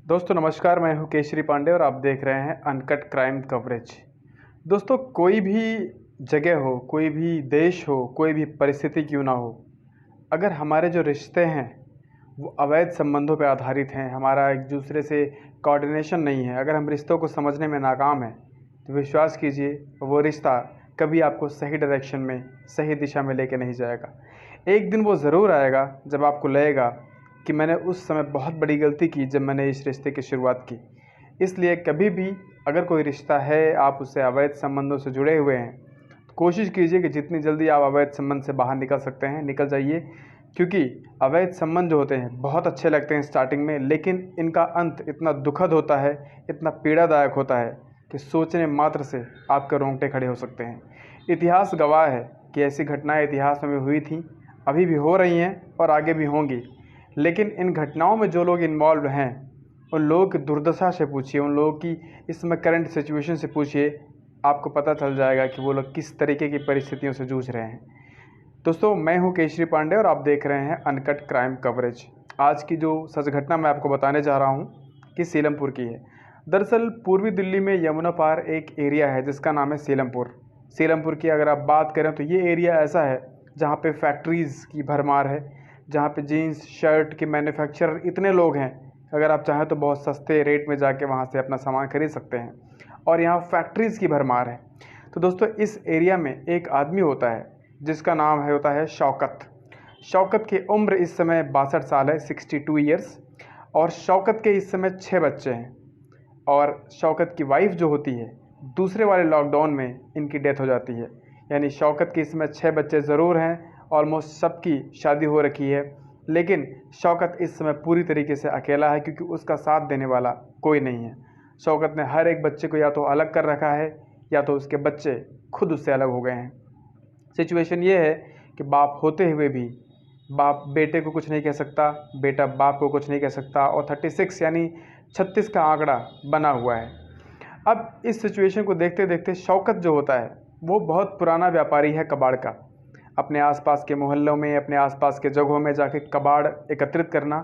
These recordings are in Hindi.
दोस्तों नमस्कार, मैं हूं केशरी पांडे और आप देख रहे हैं अनकट क्राइम कवरेज। दोस्तों कोई भी जगह हो, कोई भी देश हो, कोई भी परिस्थिति क्यों ना हो, अगर हमारे जो रिश्ते हैं वो अवैध संबंधों पर आधारित हैं, हमारा एक दूसरे से कोऑर्डिनेशन नहीं है, अगर हम रिश्तों को समझने में नाकाम हैं, तो विश्वास कीजिए वो रिश्ता कभी आपको सही डायरेक्शन में, सही दिशा में लेके नहीं जाएगा। एक दिन वो ज़रूर आएगा जब आपको लगेगा कि मैंने उस समय बहुत बड़ी गलती की जब मैंने इस रिश्ते की शुरुआत की। इसलिए कभी भी अगर कोई रिश्ता है, आप उससे अवैध संबंधों से जुड़े हुए हैं, तो कोशिश कीजिए कि जितनी जल्दी आप अवैध संबंध से बाहर निकल सकते हैं निकल जाइए, क्योंकि अवैध संबंध जो होते हैं बहुत अच्छे लगते हैं स्टार्टिंग में, लेकिन इनका अंत इतना दुखद होता है, इतना पीड़ादायक होता है कि सोचने मात्र से आपके रोंगटे खड़े हो सकते हैं। इतिहास गवाह है कि ऐसी घटनाएं इतिहास में भी हुई थी, अभी भी हो रही हैं और आगे भी होंगी। लेकिन इन घटनाओं में जो लोग इन्वॉल्व हैं, उन लोगों की दुर्दशा से पूछिए, उन लोगों की इस समय करंट सिचुएशन से पूछिए, आपको पता चल जाएगा कि वो लोग किस तरीके की परिस्थितियों से जूझ रहे हैं। दोस्तों मैं हूं केशरी पांडे और आप देख रहे हैं अनकट क्राइम कवरेज। आज की जो सच घटना मैं आपको बताने जा रहा हूं कि सीलमपुर की है। दरअसल पूर्वी दिल्ली में यमुना पार एक एरिया है जिसका नाम है सीलमपुर। सीलमपुर की अगर आप बात करें तो ये एरिया ऐसा है जहाँ पे फैक्ट्रीज़ की भरमार है, जहाँ पे जीन्स शर्ट के मैन्युफैक्चरर इतने लोग हैं, अगर आप चाहें तो बहुत सस्ते रेट में जाके वहाँ से अपना सामान खरीद सकते हैं, और यहाँ फैक्ट्रीज़ की भरमार है। तो दोस्तों इस एरिया में एक आदमी होता है जिसका नाम होता है शौकत। शौकत की उम्र इस समय 62 साल है, 62 ईयर्स। और शौकत के इस समय 6 बच्चे हैं, और शौकत की वाइफ जो होती है, दूसरे वाले लॉकडाउन में इनकी डेथ हो जाती है। यानी शौकत के इसमें 6 बच्चे ज़रूर हैं, ऑलमोस्ट सबकी शादी हो रखी है, लेकिन शौकत इस समय पूरी तरीके से अकेला है क्योंकि उसका साथ देने वाला कोई नहीं है। शौकत ने हर एक बच्चे को या तो अलग कर रखा है या तो उसके बच्चे खुद उससे अलग हो गए हैं। सिचुएशन ये है कि बाप होते हुए भी बाप बेटे को कुछ नहीं कह सकता, बेटा बाप को कुछ नहीं कह सकता, और 36 यानी 36 का आंकड़ा बना हुआ है। अब इस सिचुएशन को देखते देखते शौकत जो होता है वो बहुत पुराना व्यापारी है कबाड़ का। अपने आसपास के मोहल्लों में, अपने आसपास के जगहों में जाके कबाड़ एकत्रित करना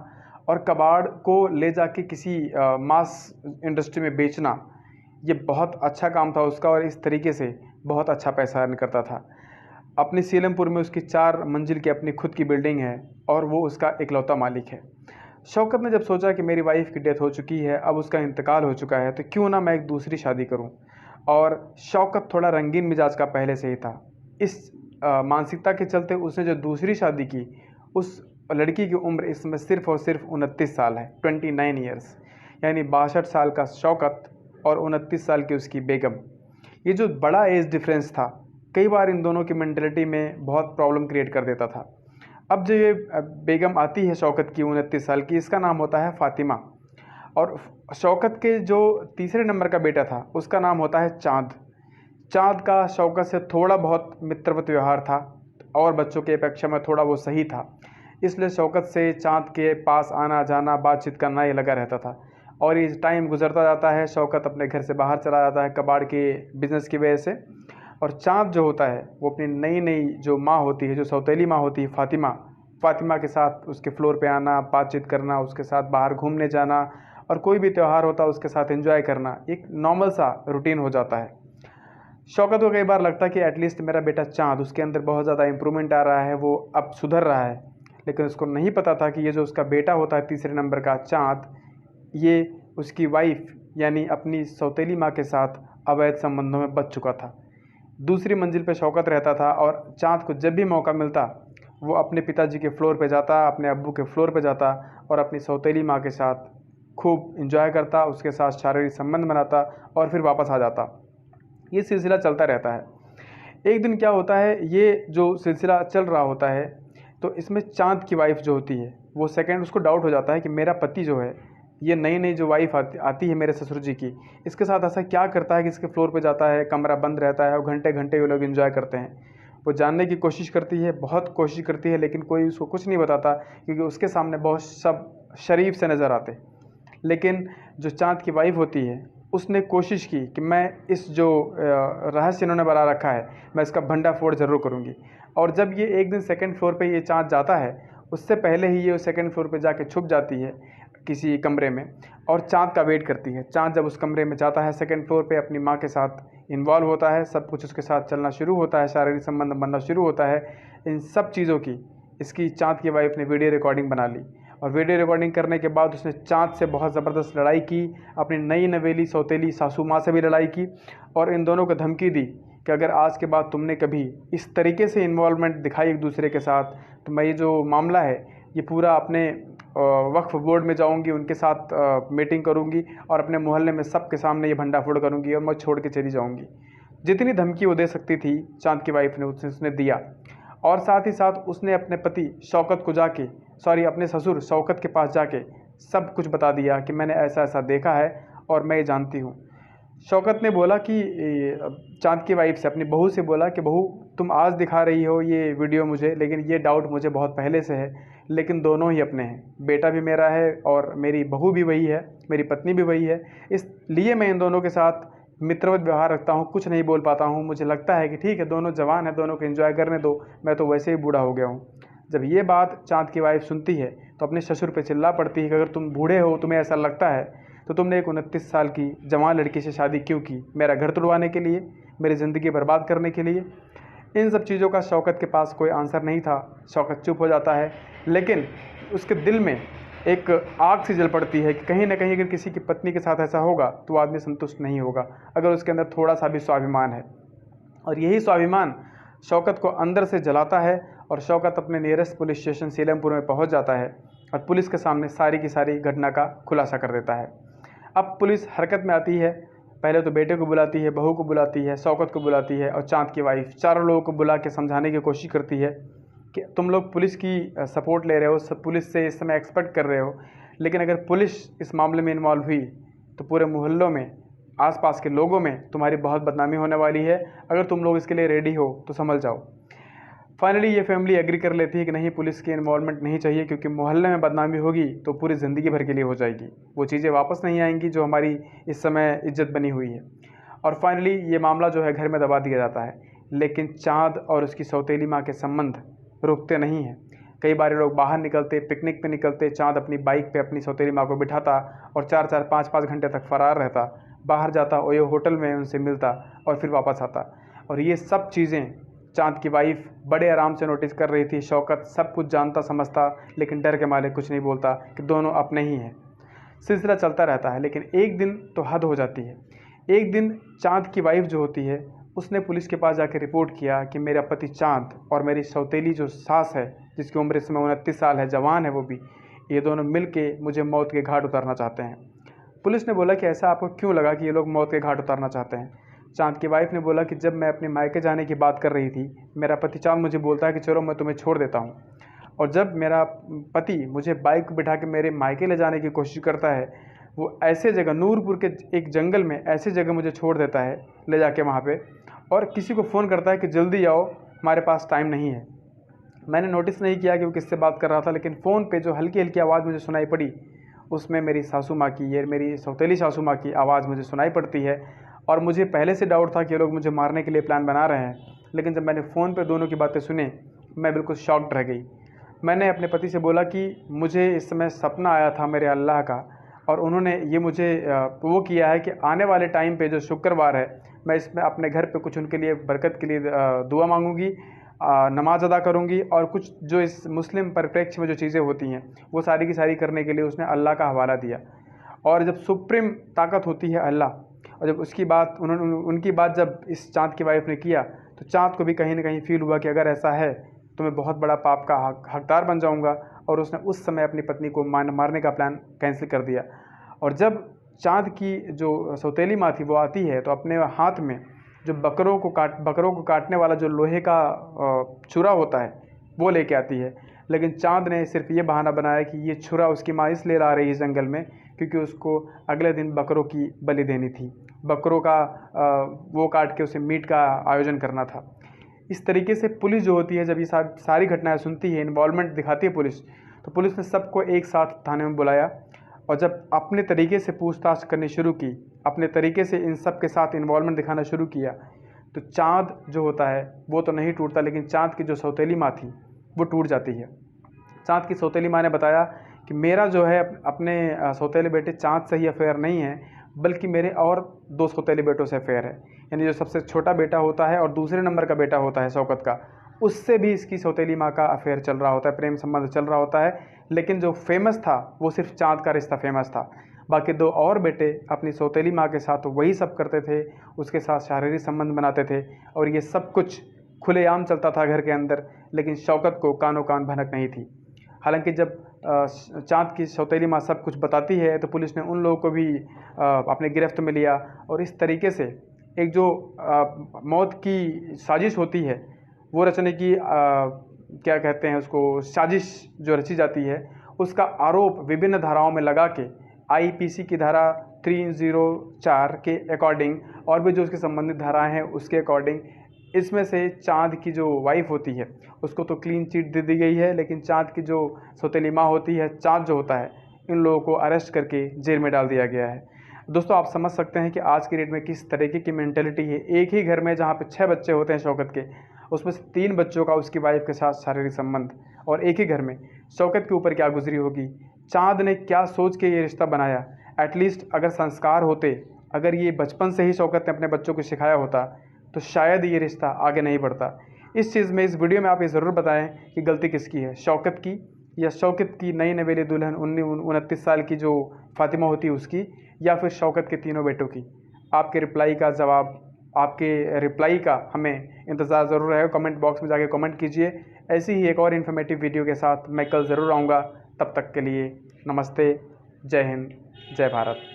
और कबाड़ को ले जाके किसी मास इंडस्ट्री में बेचना, ये बहुत अच्छा काम था उसका, और इस तरीके से बहुत अच्छा पैसा अर्न करता था। अपनी सीलमपुर में उसकी 4 मंजिल की अपनी खुद की बिल्डिंग है और वो उसका इकलौता मालिक है। शौकत ने जब सोचा कि मेरी वाइफ की डेथ हो चुकी है, अब उसका इंतकाल हो चुका है, तो क्यों ना मैं एक दूसरी शादी करूं। और शौकत थोड़ा रंगीन मिजाज का पहले से ही था। इस मानसिकता के चलते उसने जो दूसरी शादी की, उस लड़की की उम्र इसमें सिर्फ़ और सिर्फ 29 साल है, 29 ईयर्स। यानी 62 साल का शौकत और 29 साल की उसकी बेगम। ये जो बड़ा एज डिफरेंस था, कई बार इन दोनों की मेंटलिटी में बहुत प्रॉब्लम क्रिएट कर देता था। अब जो ये बेगम आती है शौकत की 29 साल की, इसका नाम होता है फ़ातिमा। और शौकत के जो तीसरे नंबर का बेटा था उसका नाम होता है चाँद। चाँद का शौकत से थोड़ा बहुत मित्रवत व्यवहार था और बच्चों की अपेक्षा में थोड़ा वो सही था, इसलिए शौकत से चाँद के पास आना जाना, बातचीत करना ये लगा रहता था। और ये टाइम गुजरता जाता है, शौकत अपने घर से बाहर चला जाता है कबाड़ के बिज़नेस की वजह से, और चाँद जो होता है वो अपनी नई नई जो माँ होती है, जो सौतेली माँ होती है फ़ातिमा के साथ उसके फ्लोर पे आना, बातचीत करना, उसके साथ बाहर घूमने जाना, और कोई भी त्यौहार होता है उसके साथ एंजॉय करना, एक नॉर्मल सा रूटीन हो जाता है। शौकत को कई बार लगता है कि एटलीस्ट मेरा बेटा चाँद, उसके अंदर बहुत ज़्यादा इम्प्रूवमेंट आ रहा है, वो अब सुधर रहा है। लेकिन उसको नहीं पता था कि ये जो उसका बेटा होता है तीसरे नंबर का चाँद, ये उसकी वाइफ यानी अपनी सौतेली माँ के साथ अवैध संबंधों में बच चुका था। दूसरी मंजिल पे शौकत रहता था और चाँद को जब भी मौका मिलता वो अपने पिताजी के फ्लोर पे जाता, अपने अब्बू के फ्लोर पे जाता और अपनी सौतेली माँ के साथ खूब एंजॉय करता, उसके साथ शारीरिक संबंध बनाता और फिर वापस आ जाता। ये सिलसिला चलता रहता है। एक दिन क्या होता है, ये जो सिलसिला चल रहा होता है, तो इसमें चाँद की वाइफ जो होती है वो सेकंड उसको डाउट हो जाता है कि मेरा पति जो है, ये नई नई जो वाइफ आती है मेरे ससुर जी की, इसके साथ ऐसा क्या करता है कि इसके फ्लोर पे जाता है, कमरा बंद रहता है और घंटे घंटे ये लोग एंजॉय करते हैं। वो जानने की कोशिश करती है, बहुत कोशिश करती है, लेकिन कोई उसको कुछ नहीं बताता क्योंकि उसके सामने बहुत सब शरीफ से नज़र आते। लेकिन जो चाँद की वाइफ होती है उसने कोशिश की कि मैं इस जो रहस्य इन्होंने बना रखा है, मैं इसका भंडाफोड़ ज़रूर करूँगी। और जब ये एक दिन सेकंड फ्लोर पे ये चाँद जाता है, उससे पहले ही ये सेकंड फ्लोर पे जाके छुप जाती है किसी कमरे में, और चाँद का वेट करती है। चाँद जब उस कमरे में जाता है सेकंड फ्लोर पे, अपनी माँ के साथ इन्वॉल्व होता है, सब कुछ उसके साथ चलना शुरू होता है, शारीरिक संबंध बनना शुरू होता है। इन सब चीज़ों की इसकी चाँद की वाइफ ने वीडियो रिकॉर्डिंग बना ली और वीडियो रिकॉर्डिंग करने के बाद उसने चाँद से बहुत ज़बरदस्त लड़ाई की, अपनी नई नवेली सौतेली सासू माँ से भी लड़ाई की और इन दोनों को धमकी दी कि अगर आज के बाद तुमने कभी इस तरीके से इन्वॉल्वमेंट दिखाई एक दूसरे के साथ, तो मैं ये जो मामला है ये पूरा अपने वक्फ बोर्ड में जाऊंगी, उनके साथ मीटिंग करूंगी और अपने मोहल्ले में सबके सामने ये भंडाफोड़ करूंगी और मैं छोड़ के चली जाऊंगी। जितनी धमकी वो दे सकती थी चाँद की वाइफ ने उसने दिया। और साथ ही साथ उसने अपने पति शौकत को जाके अपने ससुर शौकत के पास जाके सब कुछ बता दिया कि मैंने ऐसा ऐसा देखा है और मैं ये जानती हूँ। शौकत ने बोला कि चाँद की वाइफ से, अपनी बहू से बोला कि बहू तुम आज दिखा रही हो ये वीडियो मुझे, लेकिन ये डाउट मुझे बहुत पहले से है, लेकिन दोनों ही अपने हैं, बेटा भी मेरा है और मेरी बहू भी वही है, मेरी पत्नी भी वही है, इसलिए मैं इन दोनों के साथ मित्रवत व्यवहार रखता हूँ, कुछ नहीं बोल पाता हूँ। मुझे लगता है कि ठीक है, दोनों जवान हैं, दोनों को एंजॉय करने दो, मैं तो वैसे ही बूढ़ा हो गया हूँ। जब ये बात चाँद की वाइफ सुनती है तो अपने ससुर पे चिल्ला पड़ती है कि अगर तुम बूढ़े हो, तुम्हें ऐसा लगता है, तो तुमने एक 29 साल की जवान लड़की से शादी क्यों की? मेरा घर तुड़वाने के लिए, मेरी ज़िंदगी बर्बाद करने के लिए? इन सब चीज़ों का शौकत के पास कोई आंसर नहीं था। शौकत चुप हो जाता है, लेकिन उसके दिल में एक आग सी जल पड़ती है कि कहीं ना कहीं अगर किसी की पत्नी के साथ ऐसा होगा तो वो आदमी संतुष्ट नहीं होगा, अगर उसके अंदर थोड़ा सा भी स्वाभिमान है। और यही स्वाभिमान शौकत को अंदर से जलाता है और शौकत अपने नियरेस्ट पुलिस स्टेशन सीलमपुर में पहुंच जाता है और पुलिस के सामने सारी की सारी घटना का खुलासा कर देता है। अब पुलिस हरकत में आती है। पहले तो बेटे को बुलाती है, बहू को बुलाती है, शौकत को बुलाती है और चाँद की वाइफ, चारों लोगों को बुला के समझाने की कोशिश करती है कि तुम लोग पुलिस की सपोर्ट ले रहे हो, सब पुलिस से इस समय एक्सपेक्ट कर रहे हो, लेकिन अगर पुलिस इस मामले में इन्वॉल्व हुई तो पूरे मोहल्लों में, आसपास के लोगों में तुम्हारी बहुत बदनामी होने वाली है। अगर तुम लोग इसके लिए रेडी हो तो संभल जाओ। फाइनली ये फैमिली एग्री कर लेती है कि नहीं, पुलिस की इन्वॉल्वमेंट नहीं चाहिए, क्योंकि मोहल्ले में बदनामी होगी तो पूरी ज़िंदगी भर के लिए हो जाएगी, वो चीज़ें वापस नहीं आएंगी जो हमारी इस समय इज्जत बनी हुई है। और फाइनली ये मामला जो है घर में दबा दिया जाता है। लेकिन चाँद और उसकी सौतेली माँ के संबंध रुकते नहीं हैं। कई बार लोग बाहर निकलते, पिकनिक पे निकलते, चाँद अपनी बाइक पे अपनी सौतेली माँ को बिठाता और 4-4, 5-5 घंटे तक फरार रहता, बाहर जाता, ओयो होटल में उनसे मिलता और फिर वापस आता। और ये सब चीज़ें चाँद की वाइफ बड़े आराम से नोटिस कर रही थी। शौकत सब कुछ जानता समझता, लेकिन डर के मारे कुछ नहीं बोलता कि दोनों अपने ही हैं। सिलसिला चलता रहता है, लेकिन एक दिन तो हद हो जाती है। एक दिन चाँद की वाइफ जो होती है उसने पुलिस के पास जाकर रिपोर्ट किया कि मेरा पति चाँद और मेरी सौतेली जो सास है, जिसकी उम्र इस समय 29 साल है, जवान है वो भी, ये दोनों मिल के मुझे मौत के घाट उतारना चाहते हैं। पुलिस ने बोला कि ऐसा आपको क्यों लगा कि ये लोग मौत के घाट उतारना चाहते हैं? चाँद की वाइफ ने बोला कि जब मैं अपने मायके जाने की बात कर रही थी, मेरा पति चाँद मुझे बोलता है कि चलो मैं तुम्हें छोड़ देता हूँ, और जब मेरा पति मुझे बाइक बिठा के मेरे मायके ले जाने की कोशिश करता है, वो ऐसे जगह, नूरपुर के एक जंगल में ऐसी जगह मुझे छोड़ देता है ले जाके वहाँ पे, और किसी को फ़ोन करता है कि जल्दी आओ, हमारे पास टाइम नहीं है। मैंने नोटिस नहीं किया कि वो किससे बात कर रहा था, लेकिन फ़ोन पे जो हल्की हल्की आवाज़ मुझे सुनाई पड़ी, उसमें मेरी सासू माँ की, ये मेरी सौतेली सासू माँ की आवाज़ मुझे सुनाई पड़ती है। और मुझे पहले से डाउट था कि ये लोग मुझे मारने के लिए प्लान बना रहे हैं, लेकिन जब मैंने फ़ोन पे दोनों की बातें सुनी, मैं बिल्कुल शॉक्ड रह गई। मैंने अपने पति से बोला कि मुझे इस समय सपना आया था मेरे अल्लाह का, और उन्होंने ये मुझे वो किया है कि आने वाले टाइम पे जो शुक्रवार है, मैं इसमें अपने घर पे कुछ उनके लिए बरकत के लिए दुआ मांगूंगी, नमाज अदा करूंगी, और कुछ जो इस मुस्लिम परिप्रेक्ष्य में जो चीज़ें होती हैं वो सारी की सारी करने के लिए उसने अल्लाह का हवाला दिया। और जब सुप्रीम ताकत होती है अल्लाह, और जब उसकी बात उनकी बात जब इस चाँद की वाइफ ने किया, तो चाँद को भी कहीं ना कहीं फील हुआ कि अगर ऐसा है तो मैं बहुत बड़ा पाप का हकदार बन जाऊंगा, और उसने उस समय अपनी पत्नी को मारने का प्लान कैंसिल कर दिया। और जब चाँद की जो सौतेली माँ थी वो आती है, तो अपने हाथ में जो बकरों को काटने वाला जो लोहे का छुरा होता है वो लेके आती है। लेकिन चाँद ने सिर्फ ये बहाना बनाया कि ये छुरा उसकी माँ इसलिए ला रही है जंगल में क्योंकि उसको अगले दिन बकरों की बलि देनी थी, बकरों का वो काट के उसे मीट का आयोजन करना था। इस तरीके से पुलिस जो होती है, जब ये सारी घटनाएं सुनती है, इन्वॉल्वमेंट दिखाती है पुलिस, तो पुलिस ने सबको एक साथ थाने में बुलाया, और जब अपने तरीके से पूछताछ करनी शुरू की, अपने तरीके से इन सब के साथ इन्वॉल्वमेंट दिखाना शुरू किया, तो चाँद जो होता है वो तो नहीं टूटता, लेकिन चाँद की जो सौतेली माँ थी वो टूट जाती है। चाँद की सौतेली माँ ने बताया कि मेरा जो है अपने सौतेले बेटे चाँद से ही अफेयर नहीं है, बल्कि मेरे और 2 सौतेले बेटों से अफेयर है। यानी जो सबसे छोटा बेटा होता है और दूसरे नंबर का बेटा होता है शौकत का, उससे भी इसकी सौतेली माँ का अफेयर चल रहा होता है, प्रेम संबंध चल रहा होता है। लेकिन जो फेमस था वो सिर्फ चाँद का रिश्ता फेमस था। बाकी 2 और बेटे अपनी सौतेली माँ के साथ वही सब करते थे, उसके साथ शारीरिक संबंध बनाते थे और ये सब कुछ खुलेआम चलता था घर के अंदर। लेकिन शौकत को कानो कान भनक नहीं थी। हालांकि जब चाँद की सौतेली माँ सब कुछ बताती है तो पुलिस ने उन लोगों को भी अपने गिरफ्त में लिया और इस तरीके से एक जो मौत की साजिश होती है वो रचने की क्या कहते हैं उसको, साजिश जो रची जाती है, उसका आरोप विभिन्न धाराओं में लगा के आईपीसी की धारा 304 के अकॉर्डिंग और भी जो उसके संबंधित धाराएं हैं उसके अकॉर्डिंग इसमें से चाँद की जो वाइफ होती है उसको तो क्लीन चिट दे दी गई है, लेकिन चाँद की जो सौतेली माँ होती है, चाँद जो होता है, इन लोगों को अरेस्ट करके जेल में डाल दिया गया है। दोस्तों आप समझ सकते हैं कि आज की डेट में किस तरीके की मेंटेलिटी है। एक ही घर में जहाँ पे 6 बच्चे होते हैं शौकत के, उसमें से 3 बच्चों का उसकी वाइफ के साथ शारीरिक संबंध, और एक ही घर में शौकत के ऊपर क्या गुजरी होगी, चाँद ने क्या सोच के ये रिश्ता बनाया। एटलीस्ट अगर संस्कार होते, अगर ये बचपन से ही शौकत ने अपने बच्चों को सिखाया होता तो शायद ये रिश्ता आगे नहीं बढ़ता। इस चीज़ में, इस वीडियो में आप ये ज़रूर बताएं कि गलती किसकी है, शौकत की या शौकत की नई नवेली दुल्हन 29 साल की जो फ़ातिमा होती है उसकी, या फिर शौकत के तीनों बेटों की। आपके रिप्लाई का जवाब, आपके रिप्लाई का हमें इंतज़ार ज़रूर रहेगा। कमेंट बॉक्स में जाके कमेंट कीजिए। ऐसी ही एक और इन्फॉर्मेटिव वीडियो के साथ मैं कल ज़रूर आऊँगा। तब तक के लिए नमस्ते, जय हिंद, जय भारत।